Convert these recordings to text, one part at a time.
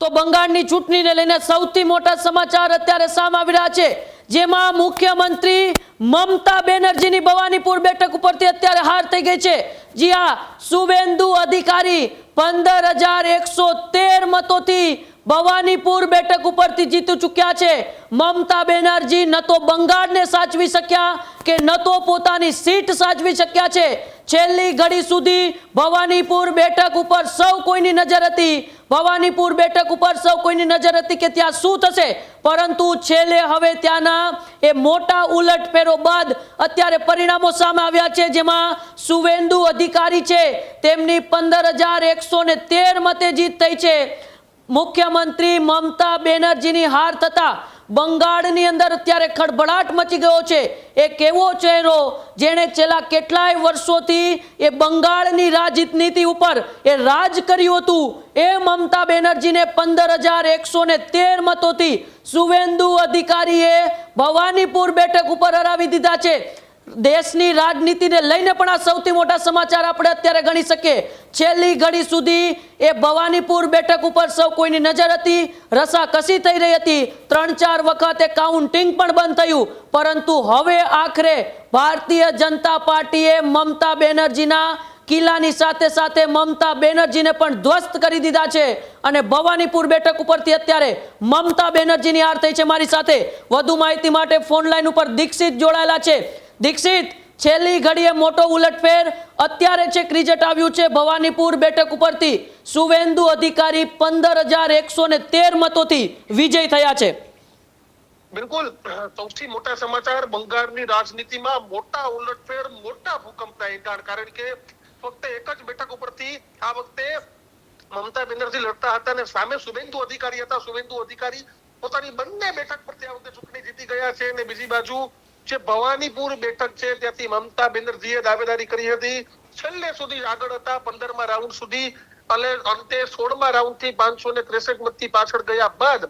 તો બંગાળની ચૂંટણીને લઈને સૌથી મોટા સમાચાર અત્યારે સામે આવી રહ્યા છે, જેમાં મુખ્યમંત્રી મમતા બેનર્જીની ભવાનીપુર બેઠક ઉપરથી અત્યારે હાર થઈ ગઈ છે। જી હા, શુવેન્દુ અધિકારી 15,113 મતોથી ભવાનીપુર બેઠક ઉપરથી જીતી ચૂક્યા છે। મમતા બેનર્જી ન તો બંગાળને સાચવી શક્યા કે ન તો પોતાની સીટ સાચવી શક્યા છે। છેલ્લી ઘડી સુધી ભવાનીપુર બેઠક ઉપર સૌ કોઈની નજર હતી, ભવાનીપુર બેઠક ઉપર સૌ કોઈની નજર હતી કે ત્યાં શું થશે, પરંતુ છેલ્લે હવે ત્યાંના એ મોટા ઉલટફેરો બાદ અત્યારે પરિણામો સામે આવ્યા છે, જેમાં શુવેન્દુ અધિકારી છે તેમની 15,113 મતે જીત થઈ છે। મુખ્યમંત્રી મમતા બેનર્જીની હાર થતા બંગાળની અંદર અત્યારે ખળભળાટ મચી ગયો છે। એક એવો ચહેરો જેણે છેલ્લા કેટલાય વર્ષોથી એ બંગાળની રાજનીતિ ઉપર એ રાજ કર્યું હતું, એ મમતા બેનર્જીને 15,113 મતોથી શુવેન્દુ અધિકારીએ ભવાનીપુર બેઠક ઉપર હરાવી દીધા છે। દેશની રાજનીતિને લઈને પણ આ સૌથી મોટા સમાચાર આપણે અત્યારે ગણી શકીએ। છેલ્લી ઘડી સુધી એ ભવાનીપુર બેઠક ઉપર સૌ કોઈની નજર હતી, રસાકસી થઈ રહી હતી, 3-4 વખતે કાઉન્ટિંગ પણ બંધ થયું, પરંતુ હવે આખરે ભારતીય જનતા પાર્ટીએ મમતા બેનર્જીના કિલ્લાની સાથે સાથે મમતા બેનર્જીને પણ ધ્વસ્ત કરી દીધા છે અને ભવાનીપુર બેઠક ઉપરથી અત્યારે મમતા બેનર્જીની હાર થઈ છે। મારી સાથે વધુ માહિતી માટે ફોન લાઈન ઉપર દીક્ષિત જોડાયેલા છે। દીક્ષિત, છેલ્લી ઘડીએ મોટો ઉલટફેર અત્યારે છે રિઝલ્ટ આવ્યું છે ભવાનીપુર બેઠક ઉપરથી શુવેન્દુ અધિકારી 15,113 મતોથી વિજય થયા છે। બિલકુલ, સૌથી મોટા સમાચાર બંગાળની રાજનીતિમાં મોટા ઉલટફેર, મોટા ભૂકંપના એંધાણ, કારણ કે ફક્ત એક જ બેઠક ઉપરથી આ વખતે મમતા બેનર્જી લડતા હતા અને સામે શુવેન્દુ અધિકારી હતા। શુવેન્દુ અધિકારી પોતાની બંને બેઠક પરથી આ વખતે ચૂંટણી જીતી ગયા છે અને બીજી બાજુ જે ભવાનીપુર બેઠક છે ત્યાંથી મમતા બેનર્જીએ દાવેદારી કરી હતી, છેલ્લે સુધી આગળ હતા, 15મા રાઉન્ડ સુધી, અને અંતે 16મા રાઉન્ડથી 563 મતથી પાછળ ગયા બાદ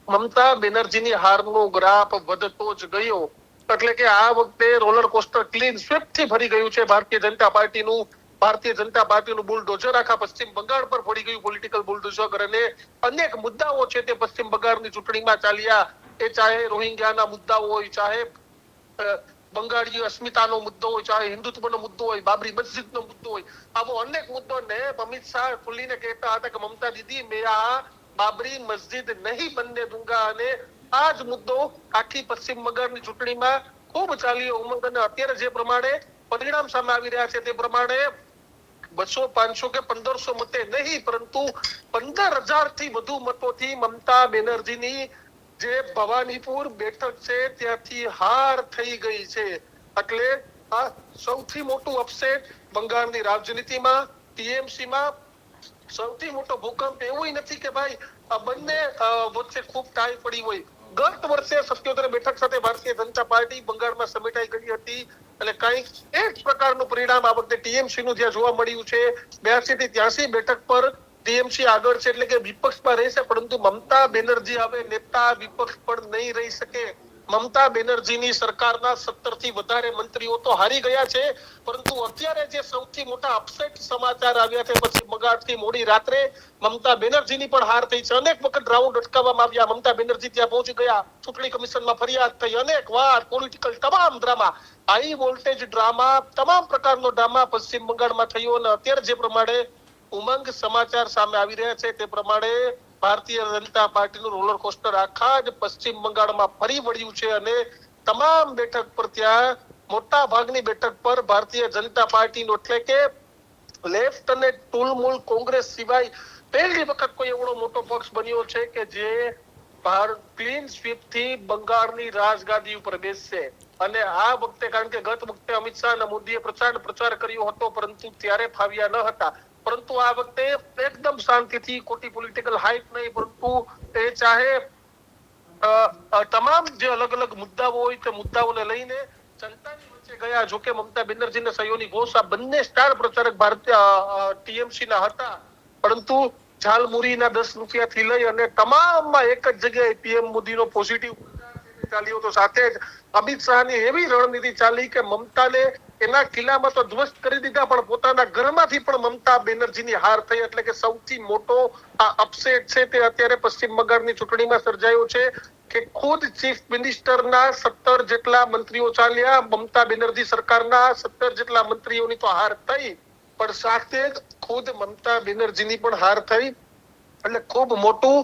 મમતા બેનર્જીની હારનો ગ્રાફ વધતો જ ગયો। એટલે કે આ વખતે રોલર કોસ્ટર ક્લીન સ્વીપથી ભરી ગયું છે ભારતીય જનતા પાર્ટીનું બુલડોઝર આખા પશ્ચિમ બંગાળ પર પડી ગયું, પોલિટિકલ બુલડોઝર, અને અનેક મુદ્દાઓ છે તે પશ્ચિમ બંગાળની ચૂંટણીમાં ચાલ્યા, એ ચાહે રોહિંગ્યાના મુદ્દાઓ હોય, ચાહે બંગાળીય અસ્મિતાનો મુદ્દો હોય, ચાહે હિન્દુત્વનો મુદ્દો હોય, બાબરી મસ્જિદનો મુદ્દો હોય, આવો અનેક મુદ્દોને અમિત શાહ ખુલીને કહેતા હતા કે મમતા દીદી મેં આ બાબરી મસ્જિદ નહીં બનને દૂંગા, અને આ જ મુદ્દો આખી પશ્ચિમ બંગાળની ચૂંટણીમાં ખૂબ ચાલ્યો ઉમંગ, અને અત્યારે જે પ્રમાણે પરિણામ સામે આવી રહ્યા છે તે પ્રમાણે 200, 500 કે 1500 મતે નહીં, પરંતુ 15,000 થી વધુ મતોથી મમતા બેનર્જીની જે ભવાનીપુર બેઠક છે ત્યાંથી હાર થઈ ગઈ છે। એટલે આ સૌથી મોટું અપસેટ બંગાળની રાજનીતિમાં, ટીએમસીમાં સૌથી મોટો ભૂકંપ। એવું નથી કે ભાઈ આ બંને વચ્ચે ખૂબ ટાઈ પડી હોય। ગત વર્ષે 77 બેઠક સાથે ભારતીય જનતા પાર્ટી બંગાળમાં સમેટાઈ ગઈ હતી, એટલે કંઈક એક પ્રકારનું પરિણામ આ વખતે ટીએમસી નું જ્યાં જોવા મળ્યું છે। 82 થી 83 બેઠક પર ટીએમસી આગળ છે, એટલે કે વિપક્ષમાં રહેશે, પરંતુ મમતા બેનર્જી હવે નેતા વિપક્ષ પણ નહીં રહી શકે। મમતા બેનર્જીની સરકારના 17 થી વધારે મંત્રીઓ તો હારી ગયા છે, પરંતુ અત્યારે જે સૌથી મોટા અપસેટ સમાચાર આવ્યા છે પછી બંગાળથી મોડી રાત્રે મમતા બેનર્જીની પણ હાર થઈ છે। અનેક વખત રાઉન્ડ અટકાવવામાં આવ્યા, મમતા બેનર્જી ત્યાં પહોંચી ગયા, ચૂંટણી કમિશનમાં ફરિયાદ થઈ, અનેક વાર પોલિટિકલ તમામ ડ્રામા, હાઈ વોલ્ટેજ ડ્રામા, તમામ પ્રકારનો ડ્રામા પશ્ચિમ બંગાળમાં થયો, અને અત્યારે જે પ્રમાણે ઉમંગ સમાચાર સામે આવી રહ્યા છે તે પ્રમાણે ભારતીય જનતા પાર્ટીનું રોલર કોસ્ટર આખા જ પશ્ચિમ બંગાળમાં ફરી વળ્યું છે, અને તમામ બેઠક પર ત્યાં મોટા ભાગની બેઠક પર ભારતીય જનતા પાર્ટીનો, એટલે કે લેફ્ટ અને તૃણમૂલ કોંગ્રેસ સિવાય પહેલી વખત કોઈ એવડો મોટો પક્ષ બન્યો છે કે જે ક્લીન સ્વીપથી બંગાળની રાજગાદી ઉપર બેસશે। અને આ વખતે, કારણ કે ગત વખતે અમિત શાહ અને મોદીએ પ્રચાર કર્યો હતો, પરંતુ ત્યારે ફાવ્યા ન હતા, પરંતુ આ વખતે એકદમ શાંતિથી, ખોટી પોલિટિકલ હાઇપ નહીં, પરંતુ એ ચાહે તમામ જે અલગ અલગ મુદ્દાઓ હોય તે મુદ્દાઓને લઈને જનતાની વચ્ચે ગયા। જોકે મમતા બેનર્જી અને સયોની ઘોષ આ બંને સ્ટાર પ્રચારક ભારતીય ટીએમસી ના હતા, પરંતુ ઝાલમુરીના 10 રૂપિયાથી લઈ અને તમામમાં એક જ જગ્યાએ પીએમ મોદીનો પોઝિટિવ ચાલ્યો તો સાથે જ અમિત શાહની એવી રણનીતિ ચાલી કે મમતાને એના કિલ્લામાં તો ધ્વસ્ત કરી દીધા, પણ પોતાના ઘરમાંથી પણ મમતા બેનર્જીની હાર થઈ. એટલે કે સૌથી મોટો આ અપસેટ છે તે અત્યારે પશ્ચિમ બંગાળની ચૂંટણીમાં સર્જાયો છે કે ખુદ ચીફ મિનિસ્ટરના 17 જેટલા મંત્રીઓ ચાલ્યા, મમતા બેનર્જી સરકારના 17 જેટલા મંત્રીઓની તો હાર થઈ, પણ સાથે જ ખુદ મમતા બેનર્જીની પણ હાર થઈ. એટલે ખૂબ મોટું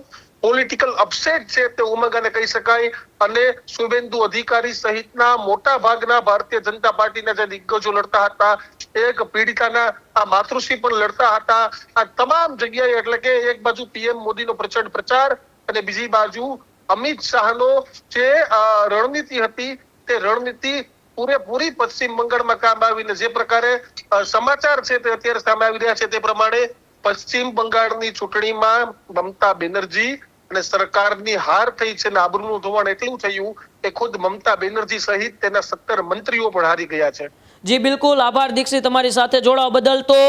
પોલિટિકલ અપસેટ છે તે ઉમંગાને કહી શકાય. અને શુભેન્દુ અધિકારી સહિતના મોટા ભાગના ભારતીય જનતા પાર્ટીના જે દિગ્ગજો લડતા હતા, એક પીડિતાના આ માતૃશ્રી પણ લડતા હતા, આ તમામ જગ્યાએ એટલે કે એક બાજુ પીએમ મોદીનો પ્રચંડ પ્રચાર અને બીજી બાજુ અમિત શાહનો જે રણનીતિ હતી તે રણનીતિ પૂરેપૂરી પશ્ચિમ બંગાળમાં કામ આવીને જે પ્રકારે સમાચાર છે તે અત્યારે સામે આવી રહ્યા છે તે પ્રમાણે પશ્ચિમ બંગાળની ચૂંટણીમાં મમતા બેનર્જી અને સરકારની હાર થઈ છે અને આબરૂનું ધોવાણ એટલું થયું કે ખુદ મમતા બેનર્જી સહિત તેના 17 મંત્રીઓ પણ હારી ગયા છે. જી બિલકુલ, આભાર દીક્ષિત તમારી સાથે જોડાવા બદલ. તો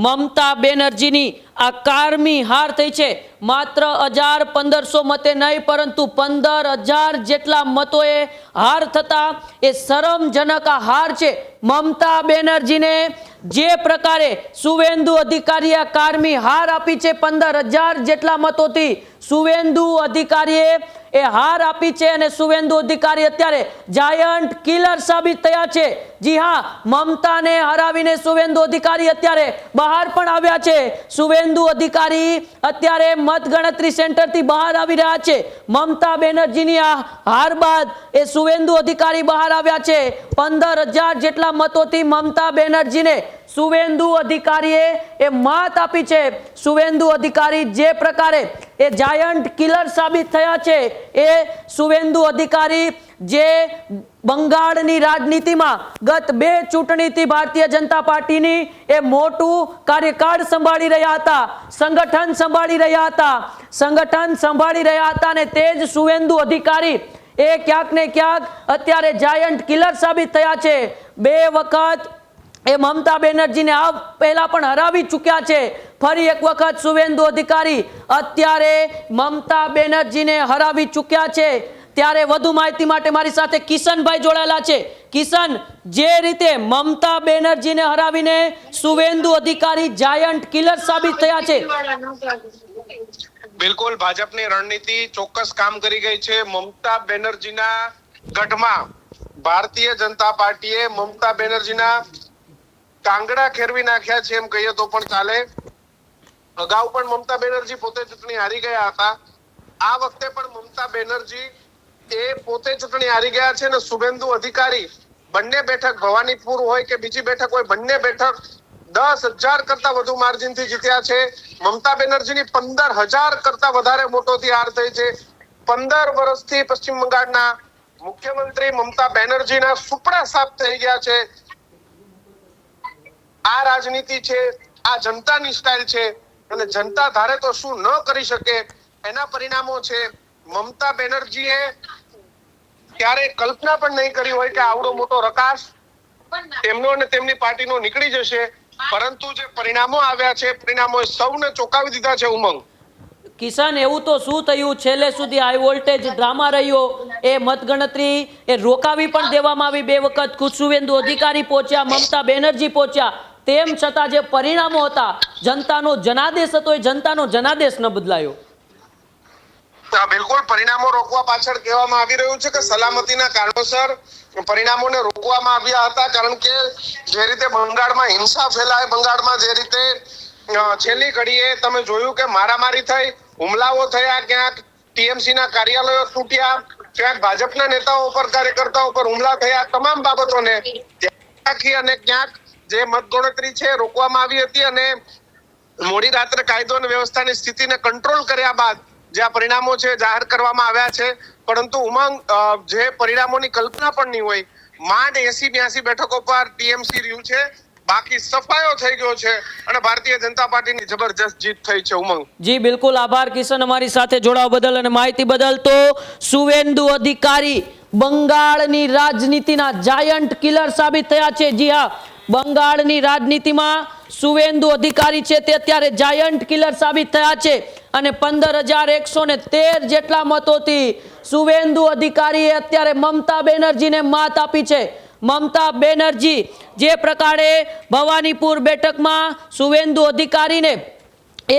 મમતા બેનર્જીની આ 11મી હાર થઈ છે. માત્ર 1500 મતે નહીં પરંતુ 15000 જેટલા મતોએ હાર થતા એ શરમજનક આ હાર છે. મમતા બેનર્જીને જે પ્રકારે શુભેન્દુ અધિકારીએ 11મી હાર આપી છે, 15000 જેટલા મતોથી શુભેન્દુ અધિકારીએ એ હાર આપી છે અને શુભેન્દુ અધિકારી અત્યારે જાયન્ટ કિલર સાબિત થયા છે. જી હા, મમતાને હરાવીને શુભેન્દુ અધિકારી અત્યારે બહાર પણ આવ્યા છે. શુભેન્દુ અધિકારી અત્યારે મતગણતરી સેન્ટરથી બહાર આવી રહ્યા છે. મમતા બેનર્જીની આ હાર બાદ એ શુભેન્દુ અધિકારી બહાર આવ્યા છે. 15000 જેટલા મતોથી મમતા બેનર્જીને શુભેન્દુ અધિકારીએ એ માત આપી છે. શુભેન્દુ અધિકારી જે પ્રકારે એ જાયન્ટ કિલર સાબિત થયા છે, એ શુભેન્દુ અધિકારી જે બંગાળની રાજનીતિમાં ગત 2 ચૂંટણીથી ભારતીય જનતા પાર્ટીની એ મોટું કાર્યકાળ સંભાળી રહ્યા હતા, સંગઠન સંભાળી રહ્યા હતા અને તે જ શુભેન્દુ અધિકારી એ ક્યાંક ને ક્યાંક અત્યારે જાયન્ટ કિલર સાબિત થયા છે. 2 વખત એ મમતા બેનર્જીને આ પહેલા પણ હરાવી ચૂક્યા છે. ફરી એક વખત શુભેન્દુ અધિકારી અત્યારે મમતા બેનર્જીને હરાવી ચૂક્યા છે. ત્યારે વધુ માહિતી માટે મારી સાથે કિશનભાઈ જોડાયેલા છે. કિશન, જે રીતે મમતા બેનર્જીને હરાવીને શુભેન્દુ અધિકારી જાયન્ટ કિલર સાબિત થયા છે, બિલકુલ ભાજપની રણનીતિ ચોક્કસ કામ કરી ગઈ છે. મમતા બેનર્જીના ગઢમાં ભારતીય જનતા પાર્ટીએ મમતા બેનર્જીના કાંગડા ખેરવી નાખ્યા છે એમ કહીએ તો પણ ચાલે. અગાઉ પણ મમતા બેનર્જી પોતે ચૂંટણી હારી ગયા હતા. આ વખતે પણ મમતા બેનર્જી એ પોતે ચૂંટણી હારી ગયા છે અને શુભેન્દુ અધિકારી બંને બેઠક ભવાનીપુર હોય કે બીજી બેઠક હોય, બંને બેઠક 10000 કરતા વધુ માર્જિનથી જીત્યા છે. મમતા બેનર્જીની 15000 કરતા વધારે મોટોથી હાર થઈ છે. 15 વર્ષથી પશ્ચિમ બંગાળના મુખ્યમંત્રી મમતા બેનર્જીના સુપડા સાફ થઈ ગયા છે. આ રાજનીતિ છે, આ જનતાની સ્ટાઇલ છે અને જનતા ધારે તો શું ન કરી શકે એના પરિણામો છે. મમતા બેનર્જીએ ક્યારે કલ્પના પણ નહીં કરી હોય કે આવડો મોટો રકાશ તેમનો અને તેમની પાર્ટીનો નીકળી જશે, પરંતુ જે પરિણામો આવ્યા છે, પરિણામોએ સૌને ચોંકાવી દીધા છે. ઉમંગ, કિશન, એવું તો શું થયું? છેલ્લે સુધી હાઈ વોલ્ટેજ ડ્રામા રહ્યો. એ મતગણતરી એ રોકાવી પણ દેવામાં આવી. 2 વખત ખુદ શુભેન્દુ અધિકારી પહોંચ્યા, મમતા બેનર્જી પહોંચ્યા, તેમ છતાં જે પરિણામો હતા, જનતાનો જનાદેશ હતો, એ જનતાનો જનાદેશ ન બદલાયો. બિલકુલ, પરિણામો રોકવા પાછળ કહેવામાં આવી રહ્યું છે કે સલામતીના કારણોસર પરિણામોને રોકવામાં આવ્યા હતા. કારણ કે જે રીતે બંગાળમાં હિંસા ફેલાય, બંગાળમાં જે રીતે છેલ્લી ઘડીએ તમે જોયું કે મારામારી થઈ, હુમલાઓ થયા, ક્યાંક ટીએમસી ના કાર્યાલયો તૂટ્યા, ક્યાંક ભાજપના નેતાઓ પર, કાર્યકર્તાઓ પર હુમલા થયા. તમામ બાબતોને ધ્યાનમાં રાખી અને ક્યાંક જે મતગણતરી છે રોકવામાં આવી હતી અને મોડી રાત્રે કાયદો અને વ્યવસ્થાની સ્થિતિને કંટ્રોલ કર્યા બાદ જે આ પરિણામો છે જાહેર કરવામાં આવ્યા છે. પરંતુ ઉમંગ, જે પરિણામોની કલ્પના પણ નહીં હોય, માંડ 80-82 બેઠકો પર ટીએમસી રહ્યું છે, બાકી સફાયો થઈ ગયો છે અને ભારતીય જનતા પાર્ટીની જબરજસ્ત જીત થઈ છે. ઉમંગ, જી બિલકુલ, આભાર કિશન અમારી સાથે જોડાવા બદલ અને માહિતી બદલ. તો શુભેન્દુ અધિકારી બંગાળની રાજનીતિના જાયન્ટ કિલર સાબિત થયા છે. જી હા, બંગાળની રાજનીતિમાં સુવેન્દુ અધિકારી છે તે અત્યારે જાયન્ટ કિલર સાબિત થયા છે અને 15,113 જેટલા મતોથી સુવેન્દુ અધિકારીએ અત્યારે મમતા બેનર્જીને માત આપી છે। મમતા બેનર્જી જે પ્રકારે ભવાનીપુર બેઠકમાં સુવેન્દુ અધિકારીને એ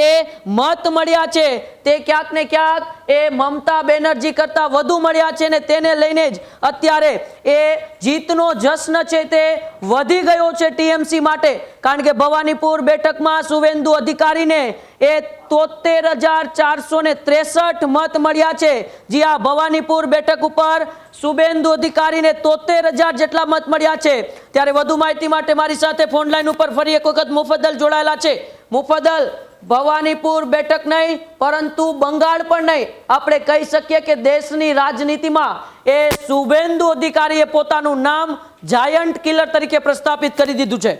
મત મળ્યા છે તે ક્યાંક ને ક્યાંક એ મમતા બેનર્જી કરતા વધુ મળ્યા છે ને તેને લઈને જ અત્યારે એ જીતનો જશ્ન છે તે વધી ગયો છે ટીએમસી માટે, કારણ કે ભવાનીપુર બેઠકમાં સુવેન્દુ અધિકારીને એ 73,463 મત મળ્યા છે। જી આ ભવાનીપુર બેઠક ઉપર સુવેન્દુ અધિકારીને 73,000 જેટલા મત મળ્યા છે। ત્યારે વધુ માહિતી માટે મારી સાથે ફોન લાઈન ઉપર ફરી એક વખત મુફદ્દલ જોડાયેલા છે। મુફદ્દલ, ભવાનીપુર બેઠક નહીં પરંતુ બંગાળ પણ નહીં, આપણે કહી શકીએ કે દેશની રાજનીતિમાં એ સુવેન્દુ અધિકારીએ પોતાનું નામ જાયન્ટ કિલર તરીકે પ્રસ્થાપિત કરી દીધું છે।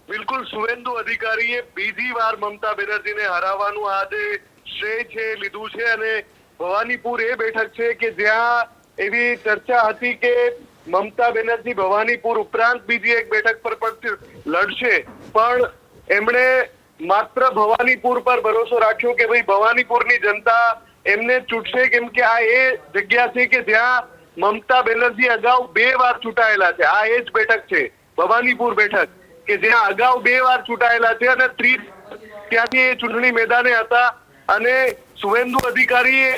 બિલકુલ, સુવેન્દુ અધિકારીએ બીજી વાર મમતા બેનર્જીને હરાવવાનું આજે શ્રેય છે લીધું છે અને ભવાનીપુર એ બેઠક છે કે જ્યાં એવી ચર્ચા હતી કે મમતા બેનર્જી ભવાનીપુર ઉપરાંત બીજી એક બેઠક પર પણ લડશે, પણ એમણે માત્ર ભવાનીપુર પર ભરોસો રાખ્યો કે ભાઈ ભવાનીપુરની જનતા એમને ચૂંટશે, કેમ કે આ એ જગ્યા છે કે જ્યાં મમતા બેનર્જી અગાઉ 2 વાર ચૂંટાયેલા છે। આ એ જ બેઠક છે ભવાનીપુર બેઠક કે જ્યાં અગાઉ 2 વાર ચૂંટાયેલા છે અને ત્યાંથી એ ચૂંટણી મેદાને હતા અને સુવેન્દુ અધિકારીએ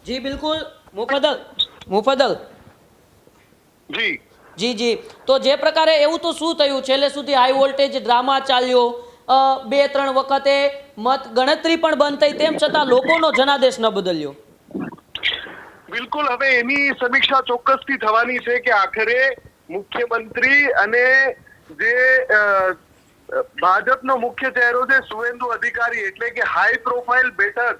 જી બિલકુલ મુફદ્દલ જી જી તો જે પ્રકારે એવું તો શું થયું, છેલ્લે સુધી હાઈ વોલ્ટેજ ડ્રામા ચાલ્યો, 2-3 વખતે મત ગણતરી પણ બંધ થઈ, તેમ છતાં લોકોનો જનાદેશ ન બદલ્યો। બિલકુલ, હવે એની સમીક્ષા ચોક્કસથી થવાની છે કે આખરે મુખ્યમંત્રી અને જે ભાજપનો મુખ્ય ચહેરો છે સુવેન્દુ અધિકારી, એટલે કે હાઈ પ્રોફાઇલ બેઠક,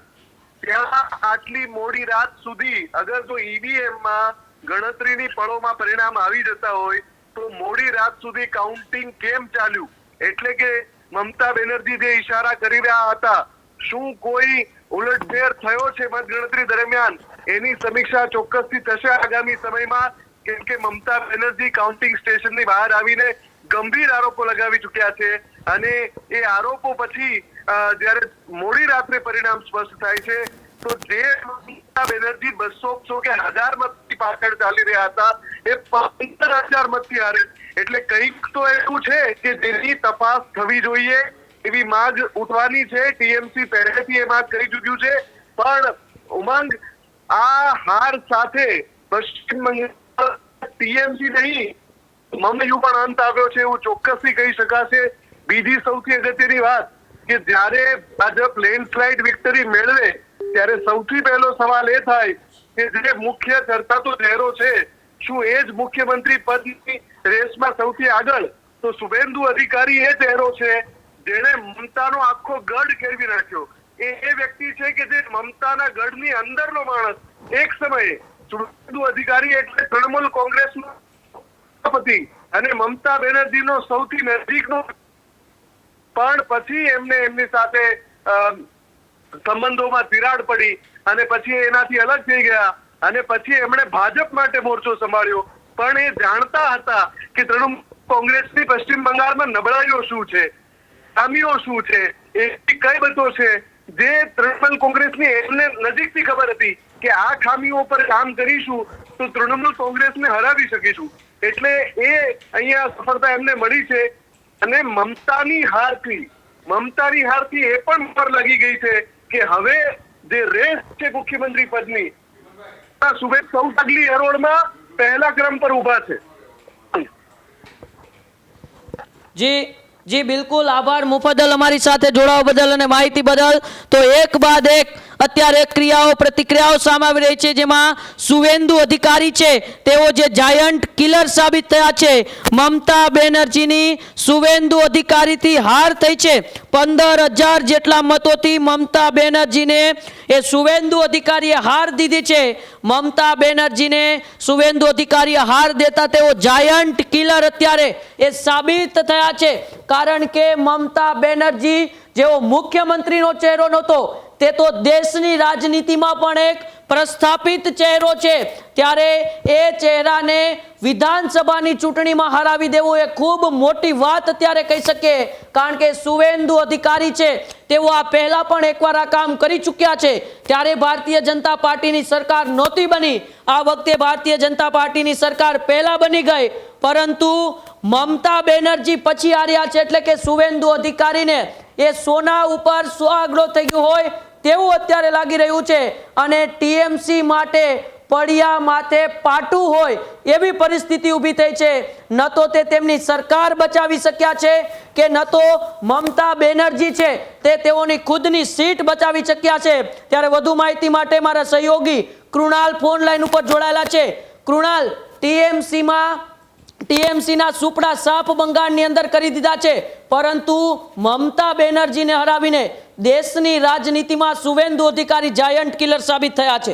ત્યાં આટલી મોડી રાત સુધી અગર જો ઈવીએમમાં ગણતરીની પળોમાં પરિણામ આવી જતા હોય તો મોડી રાત સુધી કાઉન્ટિંગ કેમ ચાલ્યું, એટલે કે મમતા બેનર્જી જે ઈશારા કરી રહ્યા હતા શું કોઈ ઉલટફેર થયો છે મતગણતરી દરમિયાન, એની સમીક્ષા ચોક્કસથી થશે આગામી સમયમાં, કેમ કે મમતા બેનર્જી કાઉન્ટિંગ સ્ટેશનની બહાર આવીને ગંભીર આરોપો લગાવી ચૂક્યા છે અને એ આરોપો પછી જ્યારે મોડી રાત્રે પરિણામ સ્પષ્ટ થાય છે તો જે મમતા બેનર્જી 200 કે 1000 મતથી પાછળ ચાલી રહ્યા હતા એ 15,000 મતથી હારે, એટલે કંઈક તો એવું છે કે જેની તપાસ થવી જોઈએ એવી માંગ ઉઠવાની છે। ટીએમસી પહેલેથી એ માંગ કરી ચૂક્યું છે, પણ ઉમંગ આ હાર સાથે પશ્ચિમ બંગાળ ટીએમસી નહીં મમયુ પણ અંત આવ્યો છે એવું ચોક્કસથી કહી શકાશે। બીજી સૌથી અગત્યની વાત કે જ્યારે ભાજપ લેન્ડસ્લાઇડ વિક્ટરી મેળવે ત્યારે સૌથી પહેલો સવાલ એ થાય કે જે મુખ્ય ચર્ચાતો ચહેરો છે શું એ જ મુખ્યમંત્રી પદની રેસમાં સૌથી આગળ, તો સુવેન્દુ અધિકારી એ ચહેરો છે જેણે મમતાનો આખો ગઢ ફેરવી નાખ્યો। એ વ્યક્તિ છે કે જે મમતાના ગઢની અંદરનો માણસ, એક સમયે સુવેન્દુ અધિકારી એટલે તૃણમૂલ કોંગ્રેસનો સભાપતિ અને મમતા બેનર્જીનો સૌથી નજીકનો, પણ પછી એમને એમની સાથે સંબંધોમાં તિરાડ પડી અને પછી એનાથી અલગ થઈ ગયા અને પછી એમણે ભાજપ માટે મોરચો સંભાળ્યો, પણ એ જાણતા હતા કે તૃણમૂલ કોંગ્રેસની પશ્ચિમ બંગાળમાં નબળાઈઓ શું છે, ખામીઓ શું છે, એ કઈ બાબતો છે જે તૃણમૂલ કોંગ્રેસની એમને નજીકથી ખબર હતી કે આ ખામીઓ પર કામ કરીશું તો તૃણમૂલ કોંગ્રેસને હરાવી શકીશું, એટલે એ અહીંયા સફળતા એમને મળી છે। અને મમતાની હારથી એ પણ પર લાગી ગઈ છે કે હવે જે રેસ છે મુખ્યમંત્રી પદની સુવેન્દુ સૌ આગલી હરોળમાં પહેલા ક્રમ પર ઉભા છે। જી બિલકુલ, આભાર મુફદ્દલ અમારી સાથે જોડાવા બદલ અને માહિતી બદલ। તો એક બાદ એક અત્યારે ક્રિયાઓ પ્રતિક્રિયાઓ સામે આવી રહી છે, જેમાં સુવેન્દુ અધિકારી છે તેઓ જે જાયન્ટ કિલર સાબિત થયા છે। મમતા બેનર્જીની સુવેન્દુ અધિકારીથી હાર થઈ છે, 15,000 જેટલા મતોથી મમતા બેનર્જીને એ સુવેન્દુ અધિકારીએ હાર દીધી છે। મમતા બેનર્જીને સુવેન્દુ અધિકારીએ હાર દેતા તેઓ જાયન્ટ કિલર અત્યારે એ સાબિત થયા છે, કારણ કે મમતા બેનર્જી જેવો મુખ્યમંત્રીનો ચહેરો નહોતો તે તો દેશની રાજનીતિમાં પણ એક પ્રસ્થાપિત ચહેરો છે, ત્યારે એ ચહેરાને વિધાનસભાની ચૂંટણીમાં હરાવી દેવો એ ખૂબ મોટી વાત અત્યારે કહી શકીએ, કારણ કે શુવેન્દુ અધિકારી છે તેઓ આ પહેલા પણ એકવાર આ કામ કરી ચૂક્યા છે, ત્યારે ભારતીય જનતા પાર્ટીની સરકાર નહોતી બની, આ વખતે ભારતીય જનતા પાર્ટીની સરકાર પહેલા બની ગઈ, પરંતુ મમતા બેનર્જી પછી આવ્યા છે, એટલે કે શુવેન્દુ અધિકારીને એ સોના ઉપર સુહાગડો થઈ ગયો હોય તેવું અત્યારે લાગી રહ્યું છે, અને ટીએમસી માટે પડ્યા માથે પાટું હોય એવી પરિસ્થિતિ ઊભી થઈ છે। ન તો તે તેમની સરકાર બચાવી શક્યા છે કે ન તો મમતા બેનર્જી છે તે તેઓની ખુદની સીટ બચાવી શક્યા છે। ત્યારે વધુ માહિતી માટે મારા સહયોગી કૃણાલ ફોન લાઈન ઉપર જોડાયેલા છે। કૃણાલ, ટીએમસીના સુપડા સાફ બંગાળની અંદર કરી દીધા છે, પરંતુ મમતા બેનર્જીને હરાવીને દેશની રાજનીતિમાં શુવેન્દુ અધિકારી જાયન્ટ કિલર સાબિત થયા છે।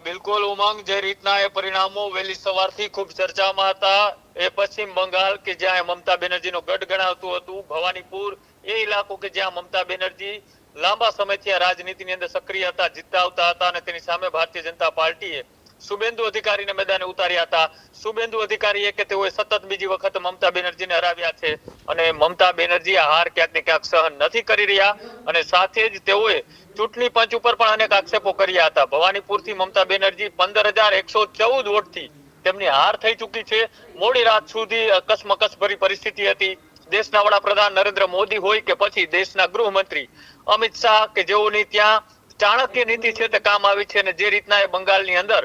બિલકુલ ઉમંગ, જે રીતના એ પરિણામો વહેલી સવારથી ખૂબ ચર્ચામાં હતા, એ પશ્ચિમ બંગાળ કે જ્યાં મમતા બેનર્જીનો ગઢ ગણાતું હતું, ભવાનીપુર એ ઇલાકો કે જ્યાં મમતા બેનર્જી લાંબા સમયથી આ રાજનીતિની અંદર સક્રિય હતા, જીતતા આવતા હતા, અને તેની સામે ભારતીય જનતા પાર્ટીએ શુભેન્દુ અધિકારીને મેદાને ઉતાર્યા હતા। શુભેન્દુ અધિકારીએ કે તેઓએ સતત બીજી વખત મમતા બેનર્જીને હરાવ્યા છે, અને મમતા બેનર્જી આ હાર ક્યાંક ને ક્યાંક સહન નથી કરી રહ્યા, અને સાથે જ તેઓએ ચૂંટણી પંચ ઉપર પણ અનેક આક્ષેપો કર્યા હતા। ભવાનીપુરથી મમતા બેનર્જી 15,114 વોટથી તેમની હાર થઈ ચૂકી છે। મોડી રાત સુધી અકસ્મકસ ભરી પરિસ્થિતિ હતી। દેશના વડાપ્રધાન નરેન્દ્ર મોદી હોય કે પછી દેશના ગૃહમંત્રી અમિત શાહ કે જેઓની ત્યાં ચાણક્ય નીતિ છે તે કામ આવી છે, અને જે રીતના એ બંગાળની અંદર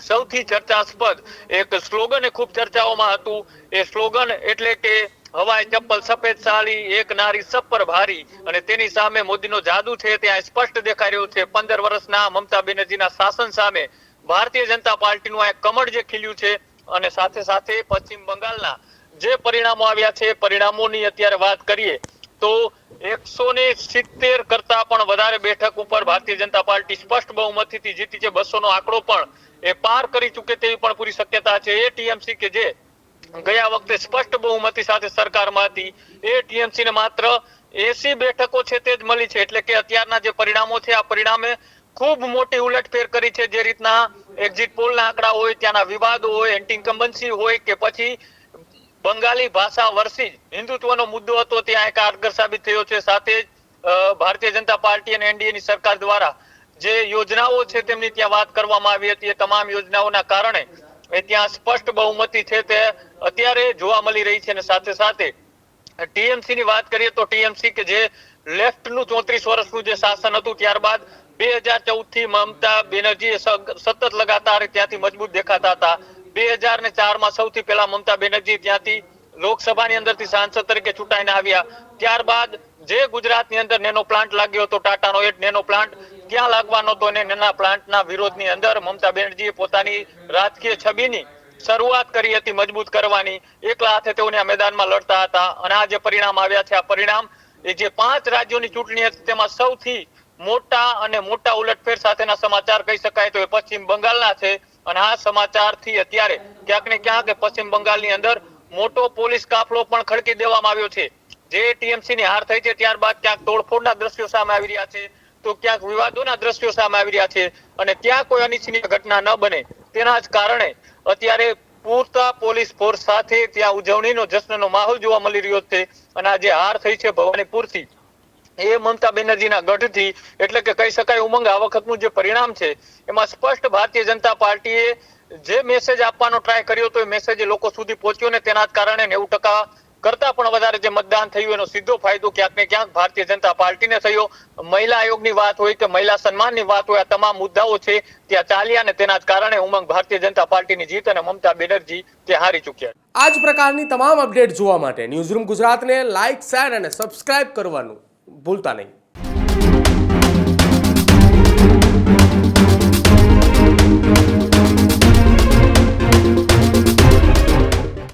સૌથી ચર્ચાસ્પદ એક સ્લોગન એ ખૂબ ચર્ચાઓમાં હતું, એ સ્લોગન એટલે કે હવાઈ ચપ્પલ સફેદ સાડી એક નારી સબ પર ભારી, અને તેની સામે મોદીનો જાદુ છે ત્યાં સ્પષ્ટ દેખાઈ રહ્યું છે। 15 વર્ષના મમતા બેનર્જીના શાસન સામે ભારતીય જનતા પાર્ટીનું આ કમળ જે ખીલ્યું છે, અને સાથે સાથે પશ્ચિમ બંગાળના જે પરિણામો આવ્યા છે, પરિણામોની અત્યારે વાત કરીએ તો 170 કરતા પણ વધારે બેઠક ઉપર ભારતીય જનતા પાર્ટી સ્પષ્ટ બહુમતીથી જીતી છે। 200 નો આંકડો પણ એ પાર કરી ચૂકે તેવી પણ પૂરી શક્યતા છે। એ ટીએમસી કે જે ગયા વખતે સ્પષ્ટ બહુમતી સાથે સરકારમાં હતી, એ ટીએમસી ને માત્ર 80 બેઠકો છે તે જ મળી છે, એટલે કે અત્યારના જે પરિણામો છે આ પરિણામે ખૂબ મોટી ઉલટફેર કરી છે। જે રીતના એક્ઝિટ પોલના આંકડા હોય, ત્યાંના વિવાદો હોય, એન્ટી ઇન્કમ્બન્સી હોય કે પછી બંગાળી ભાષા વર્સિસ હિન્દુત્વનો મુદ્દો હતો, ત્યાં કારગર સાબિત થયો છે। સાથે જ ભારતીય જનતા પાર્ટી અને એનડીએની સરકાર દ્વારા જે યોજનાઓ છે તેમની ત્યાં વાત કરવામાં આવી હતી, એ તમામ યોજનાઓના કારણે એ ત્યાં સ્પષ્ટ બહુમતી છે તે અત્યારે જોવા મળી રહી છે। અને સાથે સાથે ટીએમસી ની વાત કરીએ તો ટીએમસી કે જે લેફ્ટનું 34 વર્ષનું જે શાસન હતું, ત્યારબાદ 2014 થી મમતા બેનર્જી સતત લગાતાર ત્યાંથી મજબૂત દેખાતા હતા। 2004માં સૌથી પહેલા મમતા બેનર્જી ત્યાંથી લોકસભાની અંદરથી સાંસદ તરીકે ચૂંટાઈને આવ્યા। ત્યારબાદ જે ગુજરાતની અંદર નેનો પ્લાન્ટ લાગ્યો હતો, ટાટાનો એ નેનો પ્લાન્ટ ક્યાં લાગવાનો હતો, અને નેના પ્લાન્ટના વિરોધની અંદર મમતા બેનર્જીએ પોતાની રાજકીય છબીની શરૂઆત કરી હતી મજબૂત કરવાની, એકલા હાથે તેઓને આ મેદાનમાં લડતા હતા, અને આ જે પરિણામ આવ્યા છે, આ પરિણામ એ જે 5 રાજ્યોની ચૂંટણી હતી તેમાં સૌથી મોટા ઉલટફેર સાથેના સમાચાર કહી શકાય તો એ પશ્ચિમ બંગાળના છે। અને આ સમાચારથી અત્યારે ક્યાંક ને ક્યાંક પશ્ચિમ બંગાળની અંદર મોટો પોલીસ કાફલો પણ ખડકી દેવામાં આવ્યો છે। જે ટીએમસી ની હાર થઈ છે ત્યારબાદ ક્યાંક તોડફોડના દ્રશ્યો સામે આવી રહ્યા છે, તો ક્યાંક વિવાદોના દ્રશ્યો સામે આવી રહ્યા છે, અને ત્યાં કોઈ અનિચ્છનીય ઘટના ન બને તેના જ કારણે અત્યારે પૂરતા પોલીસ ફોર્સ સાથે ત્યાં ઉજવણીનો જશ્નનો માહોલ જોવા મળી રહ્યો છે। અને આ જે હાર થઈ છે ભવાનીપુરથી એ મમતા બેનર્જીના ગઢથી, એટલે કે કહી શકાય ઉમંગ આ વખતનું જે પરિણામ છે એમાં સ્પષ્ટ ભારતીય જનતા પાર્ટીએ જે મેસેજ આપવાનો ટ્રાય કર્યો તો એ મેસેજ લોકો સુધી પહોંચ્યો, ને તેના જ કારણે 90% કરતા પણ વધારે જે મતદાન થયું એનો સીધો ફાયદો ક્યાંક ને ક્યાંક ભારતીય જનતા પાર્ટીને થયો। મહિલા આયોગની વાત હોય કે મહિલા સન્માનની વાત હોય, આ તમામ મુદ્દાઓ છે ત્યાં ચાલ્યા, અને તેના જ કારણે ઉમંગ ભારતીય જનતા પાર્ટીની જીત અને મમતા બેનર્જી તે હારી ચૂક્યા। આ જ પ્રકારની તમામ અપડેટ જોવા માટે ન્યૂઝરૂમ ગુજરાતને લાઇક, શેર અને સબસ્ક્રાઇબ કરવાનું ભૂલતા નહીં।